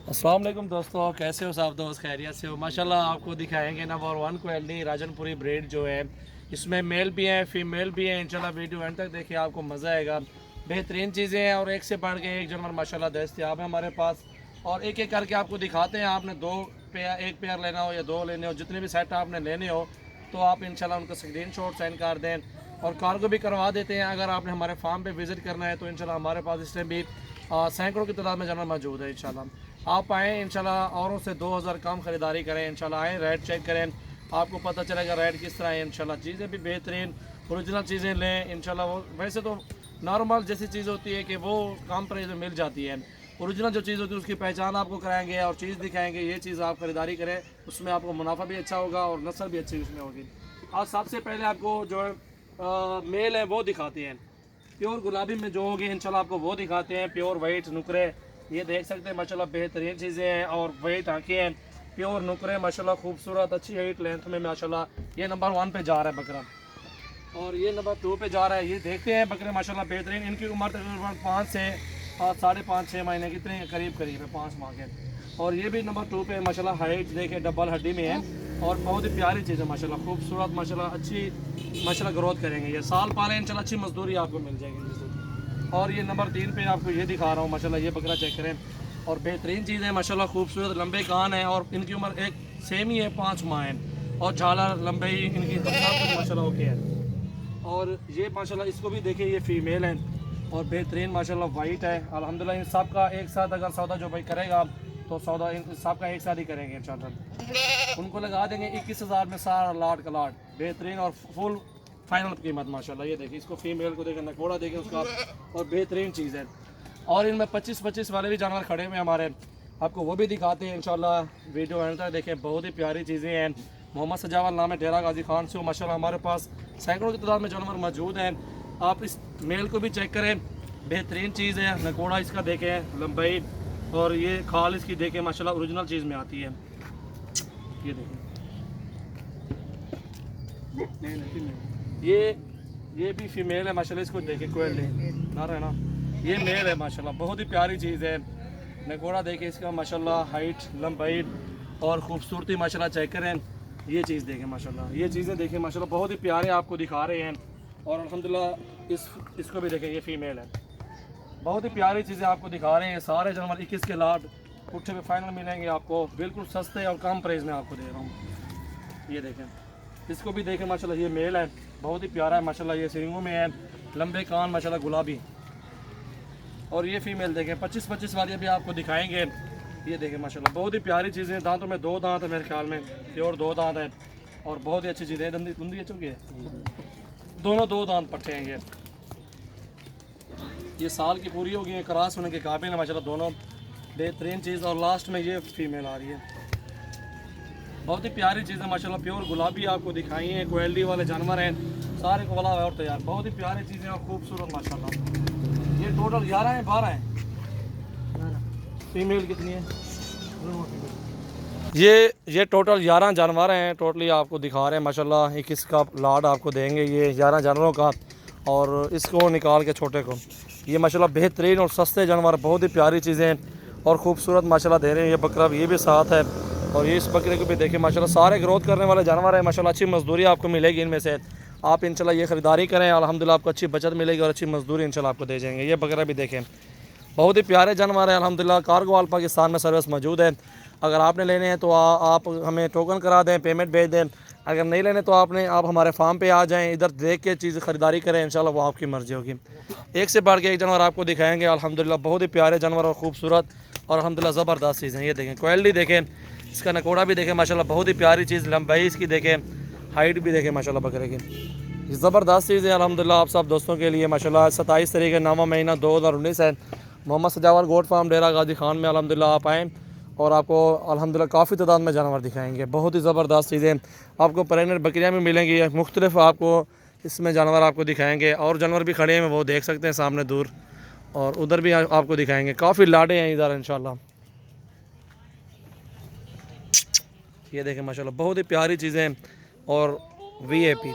अस्सलाम वालेकुम दोस्तों, कैसे हो सब दोस्त? खैरियत से हो? माशाल्लाह आपको दिखाएंगे नंबर 1 क्वालिटी राजनपुरी ब्रीड जो है। इसमें मेल भी है फीमेल भी है। इंशाल्लाह वीडियो एंड तक देखिए, आपको मज़ा आएगा। बेहतरीन चीज़ें हैं और एक से बढ़ के एक जानवर माशाल्लाह दस्तयाब है हमारे पास। और एक एक करके आपको दिखाते हैं। आपने दो पेयर, एक पेयर लेना हो या दो लेने हो, जितने भी सेट आपने लेने हो तो आप इंशाल्लाह उनको स्क्रीन शॉट सेंड कर दें और कार्गो भी करवा देते हैं। अगर आपने हमारे फार्म पे विज़िट करना है तो इंशाल्लाह हमारे पास इस टाइम भी सैकड़ों की तादाद में जानवर मौजूद है। इंशाल्लाह आप आएँ, इंशाल्लाह औरों से 2000 कम ख़रीदारी करें। इंशाल्लाह आएँ, रेट चेक करें, आपको पता चलेगा रेट किस तरह है। इंशाल्लाह चीज़ें भी बेहतरीन ओरिजिनल चीज़ें लें। इंशाल्लाह वो वैसे तो नॉर्मल जैसी चीज़ होती है कि वो कम प्राइस में मिल जाती है। ओरिजिनल जो चीज़ होती है उसकी पहचान आपको कराएंगे और चीज़ दिखाएंगे। ये चीज़ आप ख़रीदारी करें, उसमें आपको मुनाफा भी अच्छा होगा और नस्ल भी अच्छी उसमें होगी। और सबसे पहले आपको जो है मेल है वो दिखाते हैं। प्योर गुलाबी में जो होगी इंशाल्लाह आपको वो दिखाते हैं। प्योर वाइट नुकरे, ये देख सकते हैं माशाल्लाह बेहतरीन चीज़ें हैं। और वाइट आँखें हैं, प्योर नुकरे माशाल्लाह खूबसूरत अच्छी हाइट लेंथ में माशाल्लाह। ये नंबर 1 पे जा रहा है बकरा और ये नंबर 2 पे जा रहा है। ये देखते हैं बकरे माशाल्लाह बेहतरीन। इनकी उम्र तकरीबन 5 से 5.5-6 महीने कितने करीब करीब है, 5 माह के। और ये भी नंबर 2 पे माशाल्लाह हाइट देखे डबल हड्डी में है और बहुत ही प्यारी चीज़ है माशाल्लाह, खूबसूरत माशाल्लाह, अच्छी माशाल्लाह ग्रोथ करेंगे। ये साल पाले इंशाल्लाह अच्छी मजदूरी आपको मिल जाएगी। और ये नंबर 3 पे आपको ये दिखा रहा हूँ माशाल्लाह, ये बकरा चेक करें और बेहतरीन चीज़ है माशाल्लाह, खूबसूरत लंबे कान है और इनकी उम्र एक सेम ही है, 5 माह है और झालर लंबे ही इनकी सब कुछ माशाल्लाह ओके है। और ये माशाल्लाह इसको भी देखिए, ये फीमेल है और बेहतरीन माशाल्लाह वाइट है। अल्हम्दुलिल्लाह इन सब का एक साथ अगर सौदा जो भाई करेगा तो सौदा इन सब का एक साथ ही करेंगे इंशाल्लाह। उनको लगा देंगे 21,000 में सारा लाट का लाट, बेहतरीन और फुल फाइनल कीमत माशाल्लाह। ये देखिए, इसको फीमेल को देखें, नकोड़ा देखें उसका और बेहतरीन चीज़ है। और इनमें 25-25 वाले भी जानवर खड़े हुए हमारे, आपको वो भी दिखाते हैं इंशाल्लाह। वीडियो एंड तक देखें, बहुत ही प्यारी चीज़ें हैं। मोहम्मद सजावल नाम है, डेरा गाजी खान से माशाल्लाह हमारे पास सैकड़ों की तादाद में जानवर मौजूद हैं। आप इस मेल को भी चेक करें, बेहतरीन चीज़ है। नकोड़ा इसका देखें, लंबाई और ये खाल इसकी देखें माशाल्लाह ओरिजिनल चीज़ में आती है। ये देखें, ये भी फीमेल है माशाल्लाह, इसको देखें, कोयल ना रहे ना, ये मेल है माशाल्लाह, बहुत ही प्यारी चीज़ है। नकोड़ा देखें इसका माशाल्लाह, हाइट लंबाई और ख़ूबसूरती माशाल्लाह चेक करें। ये चीज़ देखें माशाल्लाह, ये चीज़ें देखें माशाल्लाह, बहुत ही प्यारे आपको दिखा रहे हैं। और अल्हम्दुलिल्लाह इसको भी देखें, ये फीमेल है। बहुत ही प्यारी चीज़ें आपको दिखा रहे हैं। सारे जानवर 21 के लाट पुट्ठे पे फाइनल मिलेंगे आपको, बिल्कुल सस्ते और कम प्राइस में आपको दे रहा हूँ। ये देखें, इसको भी देखें माशाल्लाह, ये मेल है, बहुत ही प्यारा है माशाल्लाह, ये सींगों में है, लंबे कान माशाल्लाह गुलाबी। और ये फीमेल देखें, 25-25 वाली भी आपको दिखाएंगे। ये देखें माशाल्लाह, बहुत ही प्यारी चीज़ें। दांतों में 2 दांत है मेरे ख्याल में, प्योर 2 दांत है और बहुत ही अच्छी चीज़ है। दंदी दुंदी चुकी है, दोनों 2 दांत पट्टे हैं। ये साल की पूरी हो गई है, क्रॉस होने के काबिल है माशाल्लाह, दोनों बेहतरीन चीज़। और लास्ट में ये फीमेल आ रही है, बहुत ही प्यारी चीज़ है माशाल्लाह, प्योर गुलाबी आपको दिखाई है। क्वालिटी वाले जानवर हैं, सारे को बोला और तैयार, बहुत ही प्यारी चीज़ें और खूबसूरत माशाल्लाह। ये टोटल 11 हैं, 12 हैं, फीमेल कितनी है? ये टोटल 11 जानवर हैं टोटली आपको दिखा रहे हैं माशाल्लाह। 21 का लाड आपको देंगे ये 11 जानवरों का। और इसको निकाल के छोटे को, ये माशाल्लाह बेहतरीन और सस्ते जानवर, बहुत ही प्यारी चीज़ें और ख़ूबसूरत माशाल्लाह दे रहे हैं। ये बकरा भी, ये भी साथ है और ये इस बकरे को भी देखें माशाल्लाह, सारे ग्रोथ करने वाले जानवर हैं माशाल्लाह। अच्छी मजदूरी आपको मिलेगी इनमें से, आप इंशाल्लाह ये ख़रीदारी करें, अल्हम्दुलिल्लाह आपको अच्छी बचत मिलेगी और अच्छी मजदूरी इंशाल्लाह आपको दे जाएंगे। ये बकरा भी देखें, बहुत ही प्यारे जानवर है अल्हम्दुलिल्लाह। कार्गो वाल पाकिस्तान में सर्विस मौजूद है। अगर आपने लेने हैं तो आप हमें टोकन करा दें, पेमेंट भेज दें। अगर नहीं लेने तो आप हमारे फार्म पे आ जाएं, इधर देख के चीज़ ख़रीदारी करें, इंशाल्लाह वो आपकी मर्ज़ी होगी। एक से बढ़ के एक जानवर आपको दिखाएंगे अल्हम्दुलिल्लाह, बहुत ही प्यारे जानवर और ख़ूबसूरत और अल्हम्दुलिल्लाह ज़बरदस्त चीज़ें। ये देखें, क्वालिटी देखें, इसका नकोड़ा भी देखें माशाल्लाह, बहुत ही प्यारी चीज़, लंबाई इसकी देखें, हाइट भी देखें माशाल्लाह बकरे की, ज़बरदस्त चीज़ है अल्हम्दुलिल्लाह। आप सब दोस्तों के लिए माशाल्लाह 27 तारीख 9वां महीना 2019 है, मोहम्मद सजावल गोट फार्म डेरा गाजी खान में अल्हम्दुलिल्लाह आप आएँ और आपको अल्हम्दुलिल्लाह काफ़ी तादाद में जानवर दिखाएंगे। बहुत ही ज़बरदस्त चीज़ें आपको, प्रेग्नेंट बकरियाँ भी मिलेंगी, मुख्तलिफ आपको इसमें जानवर आपको दिखाएंगे। और जानवर भी खड़े हैं, वो देख सकते हैं सामने दूर, और उधर भी आपको दिखाएंगे। काफ़ी लाडे हैं इधर इंशाल्लाह। ये देखें माशाल्लाह, बहुत ही प्यारी चीज़ें और VIP